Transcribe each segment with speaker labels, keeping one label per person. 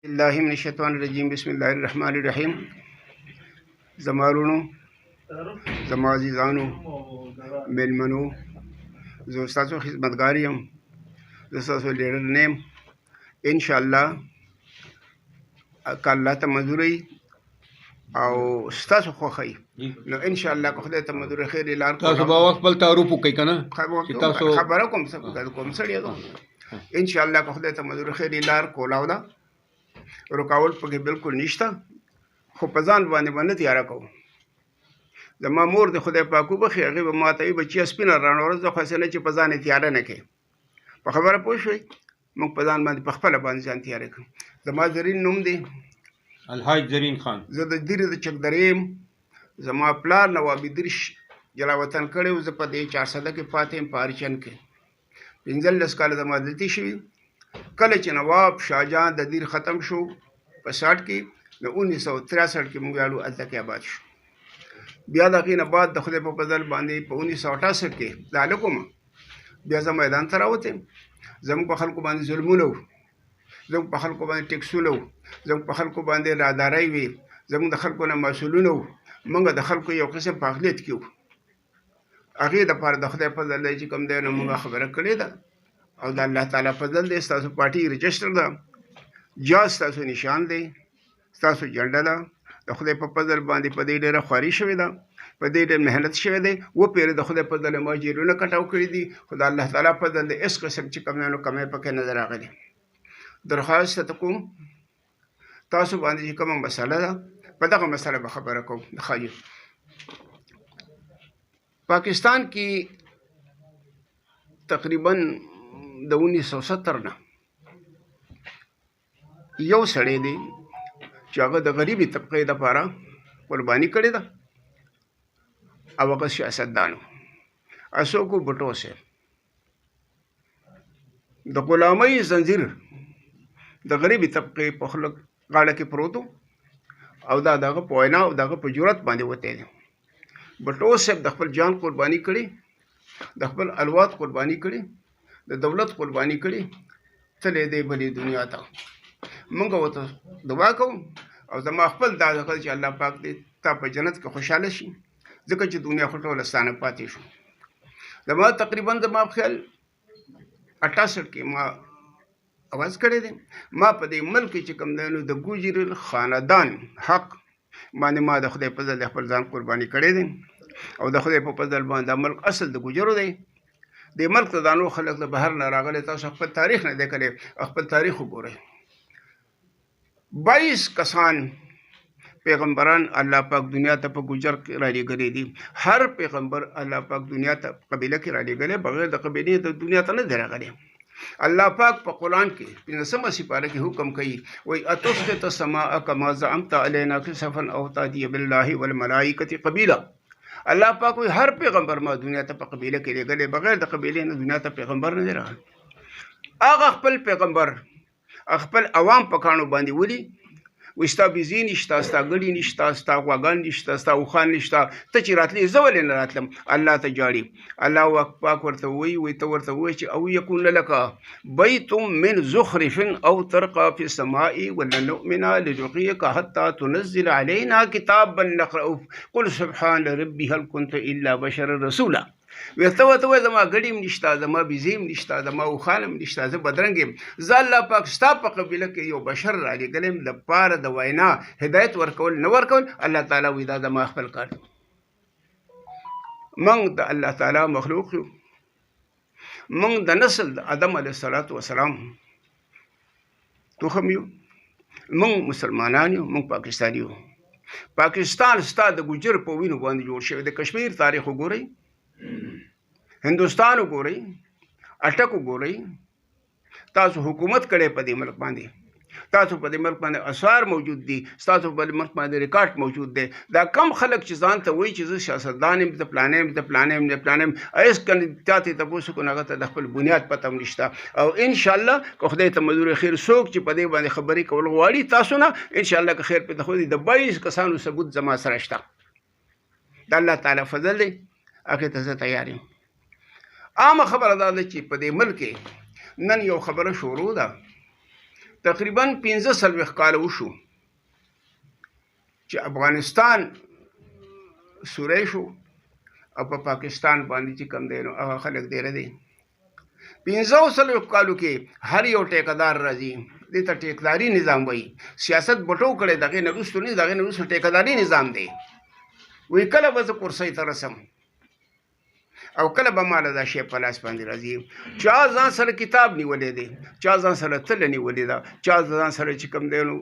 Speaker 1: الله من الشیطان الرجیم بسم الله الرحمن الرحیم. زمارونو زما عزیزانو میلمنو، زه ستاسو خدمتګار یم. زه ستاسو لیډر نیم. انشاءالله که الله ته منظور وي او ستاسو خوښه وي نو انشاءالله که خدای ته منظور خیر لار
Speaker 2: تاسو به وخت بل تعارف وکړئ که نه چې تاسو
Speaker 1: خبره کوم سړی یم. انشاءالله که خدای ته منظور خیر لار کولاو ده، رکاوټ پکې بالکل نشته، خو په ځان باندې به نه تیاره کوو. زما مور د خدای پاک وبخښي، هغې به ما ته وي بچیه سپینه رڼا ورځ ده، خو هسې نه چې په ځان یې تیاره نه کوې. په خبره پوه شوئ؟ موږ په ځان باندې په خپله باندې ځان تیاره کړو. زما زرین نوم دی
Speaker 2: الحاج زرین خان.
Speaker 1: زه د دیرې د چکدرې یم. زما پلار نوابي دریش جلا وطن کړی و. زه په دې 400 کې پاتې یم، په ارچن کې 15 کاله زما دلتي شوي. کله چې نواب شاهجهان د دیر ختم شو په 60 کې، د 1963 کې موږ ویاړو هلته کې آباد شو. بیا د هغې نه بعد د خدای په فضل باندې په 1968 کې د هلک وم، بیا زه میدان ته راوتم. زموږ په خلکو باندې ظلمونه وو، زموږ په خلکو باندې ټیکسونه وو، زموږ په خلکو باندې رادارۍ وې، زموږ د خلکو نه مسؤلونه وو. موږ د خلکو یو قسم په اقلیت کې وو. هغې دپاره د خدای فضل دی چې کوم دی نو موږ خبره کړې ده، او د الله تعالی فضل دی. ستاسو پارټي رجسټر ده، جاز ستاسو نشان دی، ستاسو جنډه ده. د خدای په فضل باندې په دې ډېره خواري شوې ده، په دې ډېر محنت شوی دی. وپېرې د خدای فضل ما جیلونه کټاو کړي دي، خو د الله تعالی فضل دی هېڅ قسم چې کوم دی نو کمی پکې نه ده راغلې. درخواست ته کوم تاسو باندې چې کومه مسله ده، په دغه مسله به خبره کوم. ښایي پاکستان کې تقریبا د 1970 نه یو سړی دی چې هغه د غریبي طبقې دپاره قرباني کړې ده، او هغه سیاستدان و. اشوکو بټو صاحب د غلامۍ زنځیر د غریبي طبقې په خوله غاړه کې پروت و، او دا د هغه په وینا او د هغه په جرأت باندې وتی دی. بټو صاحب د خپل جان قرباني کړي، د خپل الوات قرباني کړي، د دولت قرباني کړي، تللی دی بلې دنیا ته. موږ ورته دعا کوو، او زما خپل دا دغه چې الله پاک دې تا په جنت کې خوشحاله شي، ځکه چې دنیا خو ټوله ستانه پاتې شو. زما تقریبا زما په خیال 68 کې ما اواز کړی دی. ما په دې ملک چې کوم دی نو د ګوجر خاندان حق باندې ما د خدای په فضل خپل ځان قرباني کړی دی، او د خدای په فضل باندې دا ملک اصل د ګوجرو دی. دې ملک ته دا نور خلک د بهر نه راغلي. تاسو خپل تاریخ نه دی کړی، خپل تاریخ وګورئ. 22 کسان پیغمبران الله پاک دنیا ته په ګوجر کې رالیږلي دي. هر پیغمبر الله پاک دنیا ته قبیله کې رالیږلی، بغیر د قبیلې د دنیا ته نه دی راغلی. الله پاک په قرآن کې 15مه سپاره کې حکم کوي، وایي اتسقط السماء کما زعمت علینا کسفا او تأتی بالله والملائکة قبیله. الله پاک وایي هر پیغمبر ما دنیا ته په قبیله کې لیږلی، بغیر د قبیلې نه دنیا ته پیغمبر نه دی راغلی. هغه خپل پیغمبر خپل عوام په کاڼو باندې ولي، وایي ستا بیزې نشته، ستا ګړي نشته، ستا غواګان نشته، ستا اوښان نشته، ته چې راتلې زه ولې نه راتلم؟ الله ته جاړي. الله پاک ورته وایي ته ورته وایي چې او یکون لک بیت من زخرف او ترقى في السماء ولن نؤمن لرقيك حتى تنزل علينا كتابا نقرأه قل سبحان ربي هل كنت الا بشرا رسولا. ورته ورته وایي زما ګړي هم نشته، زما بیزې هم نشته، زما اوښان هم نشته، زه بدرنګ یم. زه الله پاک ستا په قبیله کې یو بشر رالیږلی یم دپاره د وینا هدایت ورکول نه ورکول. الله تعالی وایي دا زما خپل کار دی. موږ د الله تعالی مخلوق یو، موږ د نسل د آدم علیه السلام تخم یو، موږ مسلمانان یو، موږ پاکستانی یو. پاکستان ستا د ګوجر په وینو باندې جوړ شوی. د کشمیر تاریخ وګورئ، هندوستان وګورئ، اټک وګورئ. تاسو حکومت کړی په دې ملک باندې، تاسو په دې ملک باندې اسوار موجود دي، تاسو په دې ملک باندې ریکارډ موجود دی. دا کم خلک چې ځان ته وایي چې زه سیاستدان یم، د پلانې یم، د پلانې یم، د پلانې یم، هېڅ چاته یې تپوس وکړو هغه ته د خپل بنیاد پته هم نشته. او انشاءالله که خدای ته منظور خیر څوک چې په دې باندې خبرې کول غواړي تاسو نه، انشاءالله که خیر پې د 22 کسانو ثبوت زما سره شته. د الله تعالی فضل دی، هغې ته زه تیار یم. عامه خبره دا ده چې په دې ملک کې نن یو خبره شروع ده تقریبا 15 کاله وشو چې افغانستان سوری شو او په پاکستان باندې چې کوم دی نو هغه خلک ډېره دی 15 کالو کې هر یو ټیکهدار راځي دې ته ټیکداري نظام وایي سیاست بټو کړی دغې نه وروستو نه دغې نه وروستو ټیکهداري نظام دی وایي کله به زه کرسۍ ته رسم او کله به ماله دا شی په لاس باندې راځي چا ځان سره کتاب نیولی دی چا ځان سره تله نیولې ده چا ځان سره چې کوم دی نو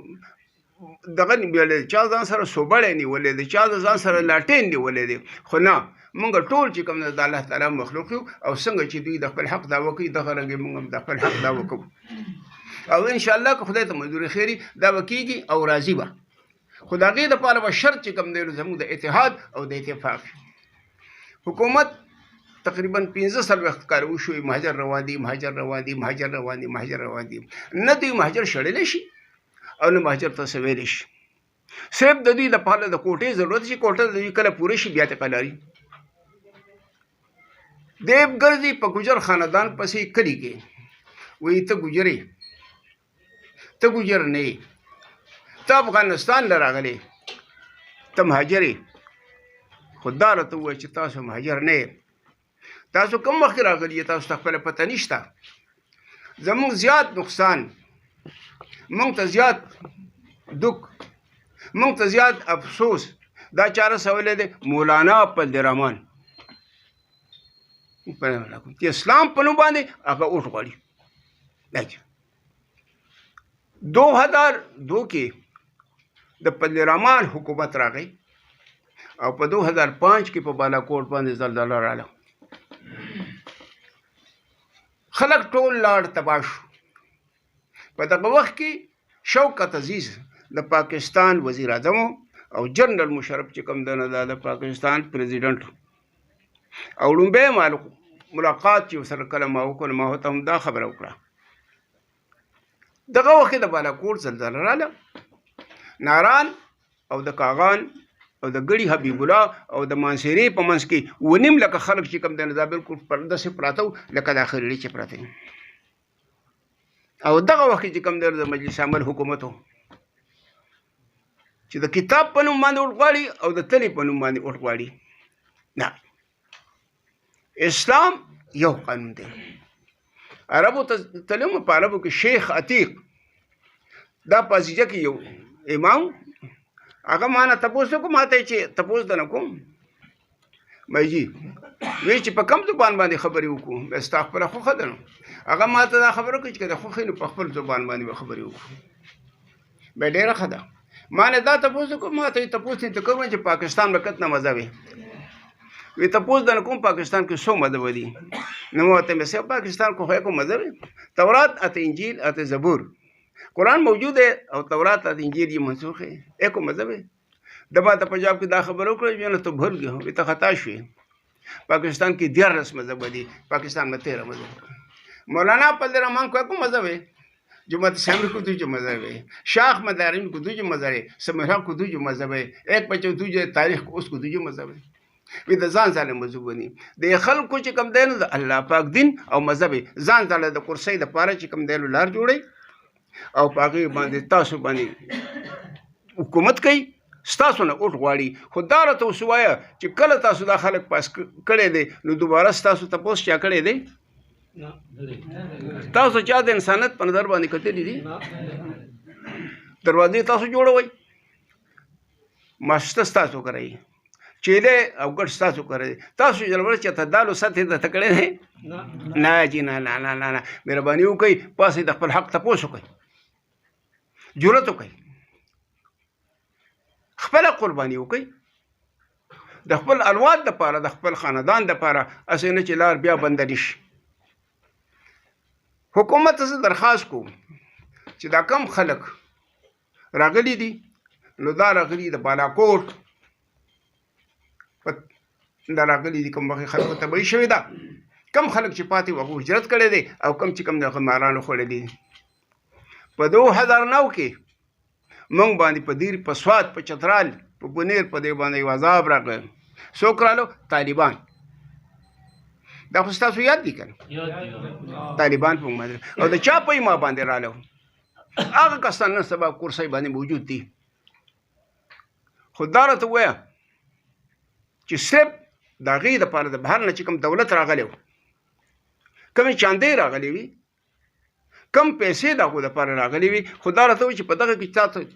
Speaker 1: دغه نیولی دی چا ځان سره سوبړی نیولی دی چا ځان سره لاټین نیولی دی خو نه مونږ ټول چې کوم د الله تعالی مخلوق یو او څنګه چې دوی د خپل حق دعوه کوي دغه رنګې مونږ هم د خپل حق دعوه کوو او انشاءالله که خدای ته منظور خیري دا به کېږي او راضي به خو د هغې دپاره به شرط چې کوم دی نو زموږ د اتحاد او د اتفاق حکومت تقریبا 15 کاله وشوي مهاجر روان دي مهاجر روان دي مهاجر روان دي مهاجر روان دي نه دوی مهاجر شړلی شي او نه مهاجر ته څه ویلی شي صرف د دوی دپاره د کوټې ضرورت شي کوټه د دوی کله پوره شي بیا ته قلاري دیب ګرځي په ګجر خاندان پسې کلي کې وایي ته ګجر یې ته ګجر نه یې ته افغانستان له راغلی ته مهاجر یې خو دا راته ووایه چې تاسو مهاجر نه یې تاسو کوم وخت راغلي تاسو ته خپله پته نشته زموږ زیات نقصان موږ ته زیات دک موږ ته زیات افسوس دا چا رسولی دی مولانا عبدالرحمن چې اسلام په نوم باندې هغه اوټ غواړي 2002 کې د عبدالرحمن حکومت راغی او په 2005 کې په بالاکوټ باندې زلزله راغله خلک ټول لاړ تباه شو په دغه وخت کې شوکت عزیز د پاکستان وزیر اعظم او جنرال مشرف چې کوم دی دا د پاکستان پریزیډنټ او لومبی ملاقات چې ورسره کله ما وکړ ما ورته هم دا خبره وکړه دغه وخت د بالاکوټ زلزله راغله ناران او د کاغان او د ګړي حبیب الله او د مانسیرې په منځ کې ونیم لکه خلک چې کوم دی دا بالکل پردسې پراته وو لکه دا خریړي چې پراته او دغه وخت چې کوم دی د مجلس عمل حکومت و چې د کتاب په نوم باندې اوټ غواړي او د تلې په نوم باندې اوټ غواړي نه اسلام یو قانون دی عربو ته تلم په عربو کې شیخ عتیق دا په ازیجه کې یو امام هغه مانه تپوس وکړو ماته چې تپوس د نه کوم مایجي وی چې په کوم زبان باندې خبرې وکړو بیا ستا خپله خوښه ده نو هغه ماته دا خبره وکړي چې که د خوښې نو په خپل زبان باندې به خبرې وکړو بیا ډېره ښه ده ما نه دا تپوس وکړو ماته یې تپوس نه کوم چې پاکستان به کتنه مزه وي وی تپوس د نه کوم پاکستان کې څو مذهب دي نو ما ورته مې صاحب پاکستان کو خو کوم مذهب وي تورات اته انجیل اته زبور قرآن موجود ہے اور تورات اور انجیل یہ منسوخ ہے ایک مذہب ہے دبا ته پنجاب کې دا خبره وکړه چې نه ته بھول گئے ہو ته خطا شوې پاکستان کې 11 مذهب دي پاکستان میں 13 مذہب مولانا عبدالرحمن کو کوم مذہب ہے جماعت اسلامی کو دوجو مذہب ہے شاخ مدارین کو دوجو مذہب ہے سمرا کو دوجو مذہب ہے ایک بچو دوجو تاریخ کو اس کو دوجو مذہب ہے وی د ځان ځاله مذهب ونی د خلکو چې کوم دی نو د الله پاک دین او مذهب ځان ځاله د کرسۍ د پاره چې کوم دی لار جوړی او په هغې باندې تاسو باندې حکومت کوي ستاسو نه اوټ غواړي خو دا راته اوس ووایه چې کله تاسو دا خلک پاس کړی دی نو دوباره ستاسو تپوس چا کړی دی تاسو چا د انسانیت په نظر باندې کتلي دي دروازې تاسو جوړوئ ماسته ستاسو کوئ چیلے او ګډ ستاسو کوي تاسو جلور چې ته دالو سطح د تکړه نه نه جی نه نه نه نه مهرباني وکړئ پاسې د خپل حق تپوس وکړئ جرأت وکړئ خپله قرباني وکړئ د خپل الواد دپاره د خپل خاندان دپاره هسې نه چې لار بیا بنده نشي حکومت ته درخواست کوم چې دا کم خلک راغلي دي نو دا راغلي د بالاکوټ دا راغلي دي کوم وخت خلکو تبعي شوې ده کم خلک چې پاتې وو هغو هجرت کړی دی او کم چې کم د مارانو خوړلی دي په 2009 کې موږ باندې په دیر په سوات په چترال په بونیر په دې باندې یو عذاب راغی څوک رالو طالبان دا خو ستاسو یاد دي که نه طالبان په موږ باندې او د چا په ما باندې رالو هغه کسان نن سبا کورسۍ باندې موجود دي خو دا راته ووایه چې صرف د هغې دپاره د بهر نه چې کوم دولت راغلی و کومې چاندۍ راغلې وي کم پیسې د هغو دپاره راغلې وي خو دا راته وایي چې په دغه کې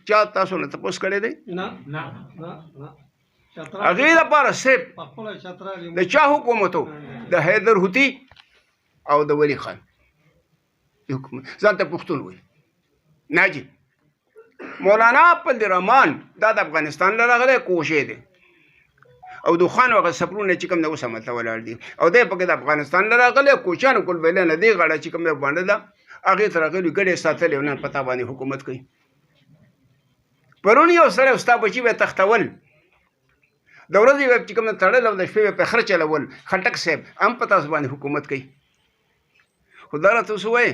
Speaker 1: چا تاسو نه تپوس کړی دی هغې دپاره صرف د چا حکومت و د حیدر هوتي او د ولي خان ځان ته پښتون وایي ناجي مولانا عبد الرحمن دا د افغانستان له راغلی کوشې دی او د خان هغه سفرونه چې کوم د اوس هملته ولاړ دي او دی پکې د افغانستان له راغلی کوچیانو کل ویلی نه دی غاړه چې کوم د بانډه ده هغې ته راغلي ګډې ساتلې او نن په تا باندې حکومت کوي پرون یو سړی ستا بچي به یې تختول د ورځې به چې کوم تړل او د شپې به پخره چلول خټک صاحب هم په تاسو باندې حکومت کوي خو دا راته اوس ووایې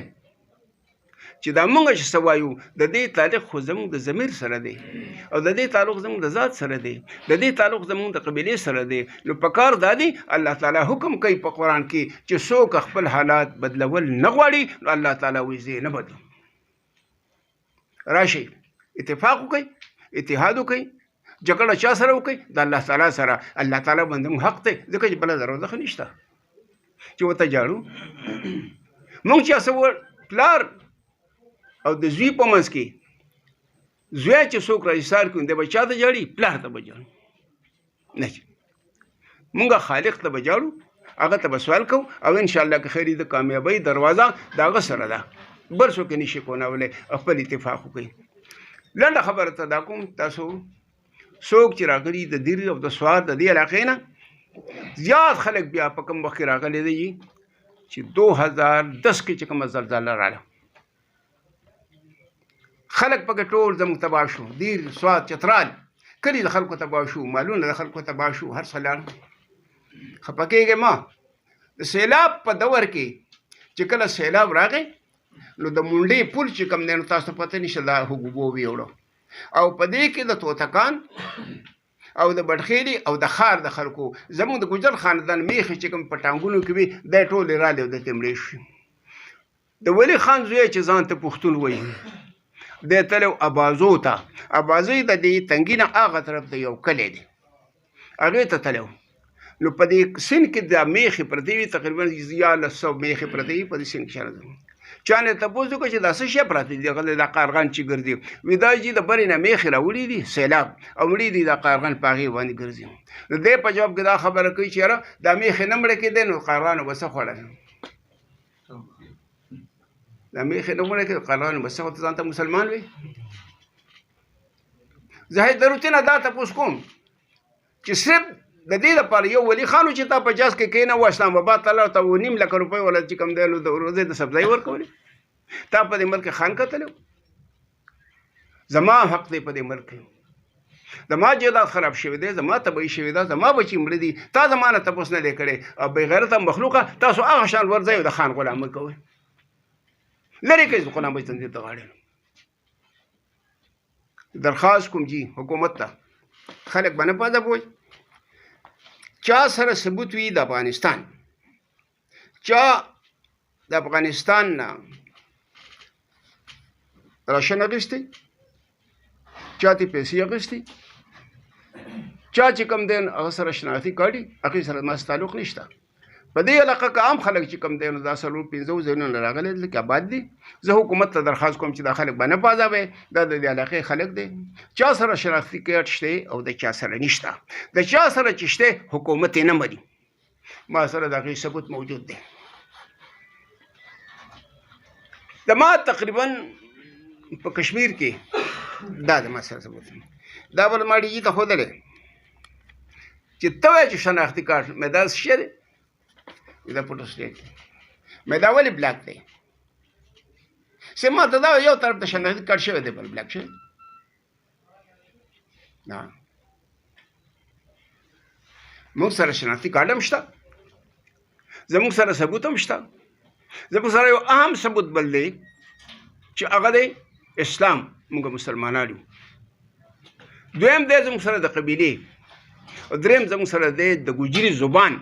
Speaker 1: چې دا مونږ چې څه وایو د دې تعلق خو زموږ د ضمیر سره دی او د دې تعلق زموږ د ذات سره دی د دې تعلق زموږ د قبیلې سره دی نو په کار دا دی الله تعالی حکم کوي په قرآن کې چې څوک خپل حالات بدلول نه غواړي نو الله تعالی وایي زه یې نه بدلوم راشئ اتفاق وکړئ اتحاد وکړئ جګړه چا سره وکړئ د الله تعالی سره الله تعالی باندې مو حق دی ځکه چې بله دروازه خو نشته چې ورته جاړو مونږ چې څه پلار او د زوی په منځ کې زوی چې څوک را ایثار کړي دی به چا ته جاړي پلار ته به جاړو نه مونږ خالق ته به جاړو هغه ته به سوال کوو او انشاءالله که خیر د کامیابۍ دروازه د هغه سره ده بل څوک یې نشي کونولی خپل اتفاق وکړي لنډه خبره ته دا کوم تاسو څوک چې راغلي د دیر او د سوات د دې علاقې نه زیات خلک بیا په کوم وخت کې راغلي دي چې 2010 کې چې کومه زلزله راغله خلک پکې ټول زموږ تباه شو دیر سوات چترال کلي د خلکو تباه شو مالونه د خلکو تباه شو هر څه لاړ خفه کېږې ما د سیلاب په دور کې چې کله سیلاب راغی نو د مونډې پل چې کوم دی نو تاسو ته پته نشته دا حبوبو ویوړو او په دې کې د توتکان او د بډخېلي او د ښار د خلکو زموږ د ګجر خاندان میخې چې کوم په ټانګونو کې وي دی ټولې رالی او دلته مړې شوې د ولي خان زوی چې ځان ته پښتون وایي دی تللی ابازو ته ابازۍ د دې تنګي نه هغه طرف ته یو کلی دی هغې ته تللی نو په دې سیند کې د میخې پرتې وي تقریبا 1100 میخې پرتې وي په دې سیند کې چا نه تپوس وکړه چې دا څه شی پراته دي دغه دا قارغان چې ګرځي وي دا چې د برې نه میخې راوړي دي سیلاب او مړي دي دا قارغان په هغې باندې ګرځي نو دی په جواب کې دا خبره کوي چې یاره دا میخې نه مړه کېدی نو قارغانو به څه خوړل دا میخې نه مړه کېدی قارغانو به څه ورته ځان ته مسلمان وي زه حیدرودي نه دا تپوس کوم چې صرف د دې لپاره یو ولي خانو چې تا په جاز کې کېنه و اسلام آباد ته لاړ ته 9 لک روپۍ ولا چې کوم دی نو د ورځې د سبزۍ ورکولې تا په دې ملک خان کتلی زما حق دی په دې ملک زما جایداد خراب شوی دی زما تباهي شوې ده زما بچي مړه دي تا زما نه تپوس نه دی کړی او بېغیرته مخلوقه تاسو هغه شان ورځئ او د خان غلامي کوئ لرې کړئ غلامۍ تنظیم ته غاړې درخواست کوم جي حکومت ته خلک به نه پازه پوي چا سره ثبوت وي د افغانستان چا د افغانستان نه راشن اخیستی چا ته پیسې اخیستی چا چې کوم دی هغه سره شناختي کاډي هغې سره ما تعلق نشته په دې علاقه کې عام خلک چې کوم دی نو دا 4-5 ځایونه راغلي دي آباد دي زه حکومت ته درخواست کوم چې دا خلک به نه پازوي دا د دې علاقې خلک دی چا سره شناختي کارت شته او د چا سره نشته د چا سره چې شته حکومت یې نه مني ما سره د هغې ثبوت موجود دی د ما تقریبا په کشمیر کې دا د ما سره ثبوت دا بل ما ډي جي ته ښودلی چې ته وایې چې شناختي کارت مې دا څه شی دی دا فوټو سټیټ مې دا ولې بلاک دی سه ما ته دا یو طرف ته شناختي کارت شوی دی بل بلاک شوی نه موږ سره شناختي کارت هم شته زموږ سره ثبوت هم شته زموږ سره یو اهم ثبوت بل دی چې هغه دی اسلام موږ مسلمانان یو دویم دی زموږ سره د قبیلې او دریم زموږ سره دی د ګوجري زبان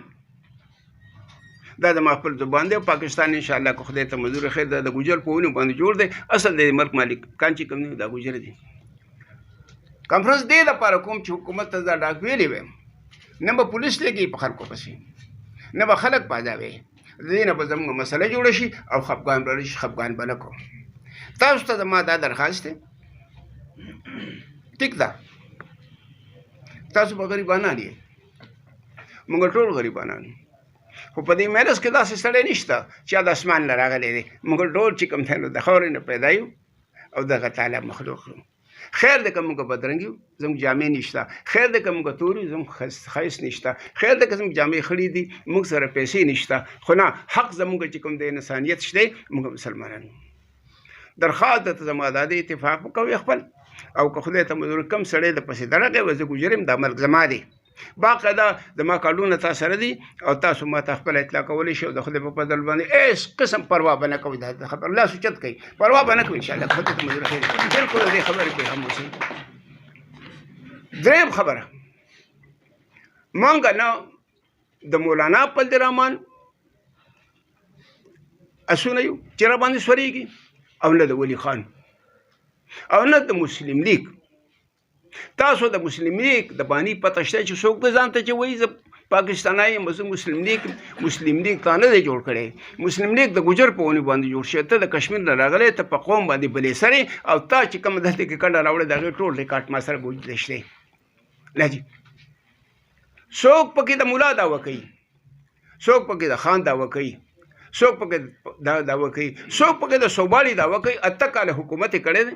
Speaker 1: دا زما خپل زبان دی. پاکستان ان شاء الله که خدای ته منظور خیر دا د ګوجر په ونو باندې جوړ دی. اصل د ملک مالک کان چې کوم دا ګوجر دي. کانفرنس دې لپاره کوم چې حکومت ته دا ډاک ویلې ویم نه به پولیس لګي په خلکو پسې نه به خلک پاځاوي. د دې نه به زموږ مسله جوړه شي او خفګان به راشي. خفګان به نه کوم. تاسو ته زما دا درخواست دی ټیک ده تاسو به غریبانان یې موږ ټول غریبانان خو په دې میرس کې داسې سړی نشته چې د اسمان نه راغلی دی. موږ ټول چې کوم دی نو د خاورې نه پیدا یو او دغه تعالی مخلوق یو. خیر دی که موږ بدرنګ یو زموږ جامې نشته. خیر دی که موږ تور یو زموږ ښایست نشته. خیر دی که زموږ جامې خړې دي موږ سره پیسې نشته. خو نه حق زموږ چې کوم دی انسانیت شته موږ مسلمانان یو. درخواست درته زما دا دی اتفاق وکوئ خپل او که خدای ته منظور کم سړی د پسې درغی و زه ګوجر یم دا ملک زما دی. باقاعده زما کارډونه تا سره دي او تاسو ما ته خپل اطلاع کولی شئ او د خدای په فضل باندې هېڅ قسم پروا به نه کوئ. دا خبر لاس اوچت کوئ پروا به نه کوئ انشاءالله خدای ته منظور خیر بلکل د دې خبرې پې هم اوسئ. دریم خبره موږ نه د مولانا عبدالدی رحمان اسونه یو چې را باندې سورېږي او نه د ولی خان او نه د مسلم لیگ. تاسو د مسلم لیگ د بانی پته شته چې څوک به ځان ته چې وایي زه پاکستانی یم زه مسلم لیگ تا نه دی جوړ کړی. مسلم لیگ د ګوجر په ونې باندې جوړ شوی. ته د کشمیر نه راغلی ته په قوم باندې بلې سرې او تا چې کوم دلته کې کډه راوړې د هغې ټول ریکارډ ما سره موجود شته. لجي څوک پکې د ملا دعوه کوي څوک پکې د خان دعوه کوي څوک پکې دا دعوه کوي څوک پکې د صوبالي دعوه کوي. 8 کاله حکومت یې کړی دی.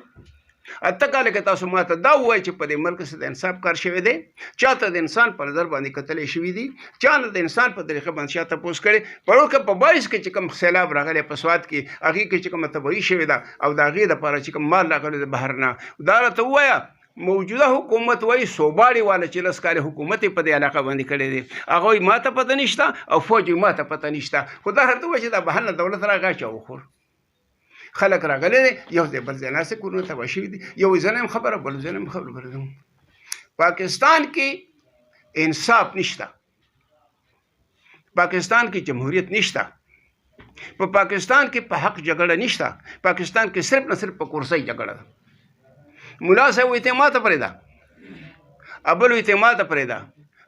Speaker 1: 8 کاله کې تاسو ما ته دا ووایئ چې په دې ملک څه د انصاف کار شوی دی. چاته د انسان په نظر باندې کتلې شوي دي. چا نه د انسان په طریقه باندې چا تپوس کړی. پرون که په 22 کې چې کوم سیلاب راغلی په سوات کې هغې کې چې کومه تباهي شوې ده او د هغې دپاره چې کوم مال راغلی د بهر نه دا راته ووایه. موجوده حکومت وایي صوباړي والا چې 10 کاله حکومت یې په دې علاقه باندې کړی دی. هغه وایي ما ته پته نشته او فوج وایي ما ته پته نشته. خو دا راته ووایي چې دا بهر نه دولت راغی چا وخور. خلک راغلی دی یو ځای بل ځای ناستې کورونه تباه شوي دي. یو زه نه یم خبره بل زه نه یم خبره. پاکستان کې انصاف نشته. پاکستان کې جمهوریت نشته. په پاکستان کې په حق جګړه نشته. پاکستان کې صرف نه صرف په کرسۍ جګړه ده. ملا صاحب وایي ته ما ته پرېږده ابل وایي ته ما ته پرېږده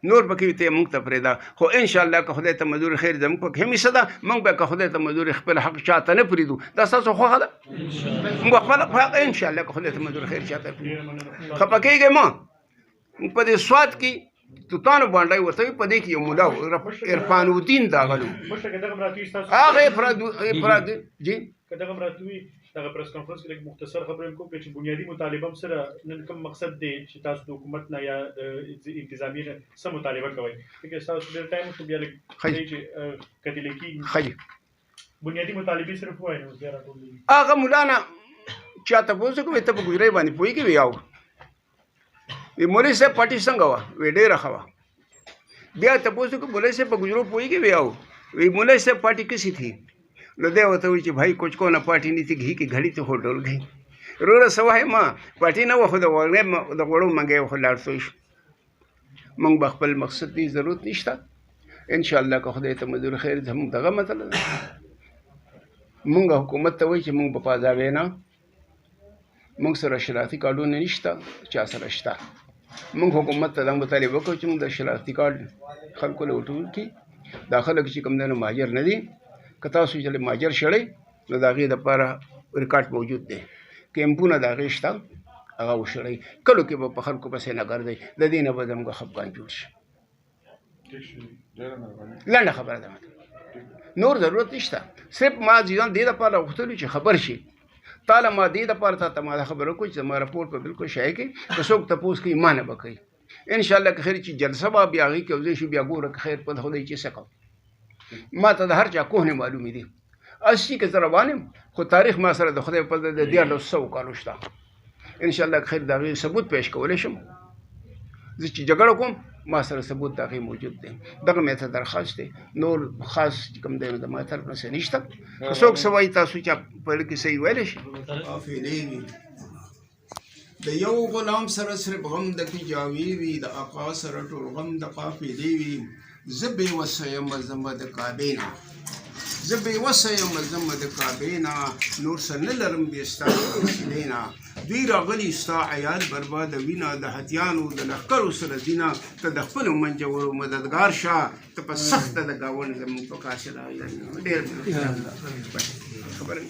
Speaker 1: نور پکې وایي ته موږ ته پرېږده. خو انشاءالله که خدای ته منظور خیر زموږ پکې هم حصه ده. موږ به که خدای ته منظور خپل حق چا ته نه پرېږدو. دا ستاسو خوښه ده. موږ خپل حق انشاءالله که خدای ته منظور خیر چا ته پرېږدو. خفه کېږئ مه. موږ په دې سوات کې توتانو باندې ورته وي په دې کې یو ملا عرفان الدین داغلو هغه افراد جی
Speaker 3: کداغه مراتوي دغه پریس کانفرنس کې لږ مختصر خبرې کوم چې بنیادی مطالبه سره نن کوم مقصد دی چې تاسو د حکومت نه یا انتظامی نه سم مطالبه کوئ. چې تاسو ډېر ټایم خو بیا لږ چې کتل کې بنیادی مطالبه صرف وایي نو بیا راټول
Speaker 1: هغه مولانا چاته پوښتنه کوي ته په ګوجري باندې پوهېږې وی یاو وی مولوي صاحب پارټي څنګه وه وی ډېره ښه وه. بیا ته پوښتنه کوي مولوي صاحب په ګوجرو پوهېږې وی یاو وی مولوي صاحب پارټي کسی تھی. نو دی ورته وایي چې بھائی کچھ کو نه پارټي نه تھی گھی کې گھڑی ته خو ډول گئی وروره څه وایې ما پارټي نه وه خو د غوړو منګی خو لاړ سوی شو. موږ به خپل مقصد دی ضرورت نشته. انشاءالله که خدای ته منظور خیر زموږ دغه مسله ده. موږ حکومت ته وایي چې موږ به پازاوی نه موږ سره شناختي کارډونه نشته چا سره شته. موږ حکومت ته دا مطالبه وکړو چې موږ د شناختي کارډ خلکو له وټول کړي. دا خلک چې کوم دی نو مهاجر نه دي. که تاسو چې مهاجر شړئ نو د هغې دپاره ریکارډ موجود دی. کیمپونه د هغې شته هغه وشړئ. کلو کې به په خلکو پسې نه ګرځئ. د دې نه به زموږ خفګان جوړ شي. لنډه خبره ده نور ضرورت نشته. صرف ما ځان دې دپاره غوښتلو چې خبر شي. تاله ما دې دپاره تا ته ما دا خبره وکړو چې زما راپور په بلکل شایع کړي. که څوک تپوس کوي ما نه به کوي. انشاءالله که خیر چې جلسه به بیا هغې کې یو ځای شو بیا ګوره که خیر په خدای چې څه کوم. ما ته د هر چا کوه نه معلومې دي. 80 کې زه روان یم خو تاریخ ما سره د خدای په فضل د 1400 کالو شته. انشاءالله که خیر د هغې ثبوت پیش کولی شم. زه چې جګړه کوم ما سره ثبوت د هغې موجود دی. دغه مې ته درخواست دی. نور خاص کوم دی نو د ما طرف نه څه نشته. که څوک څه وایي تاسو چې په کې صحیح ویلی شي. قافلې وي د یو غلام سره صرف غم د کې جاوی وي د آقا سره ټول غم د قافلې وي زه بېوسه یم زمه د کعبې نه زه بېوسه یم زمه د کعبې نه نور څه نه لرم بې ستا د وسیلې نه دوی راغلي ستا عیال بربادوینه د هتیانو د لښکرو سره دینه ته د خپلو منجورو مددګار شه ته په سخته د ګاونډ زموږ په کاسې راغلی ډېر خبره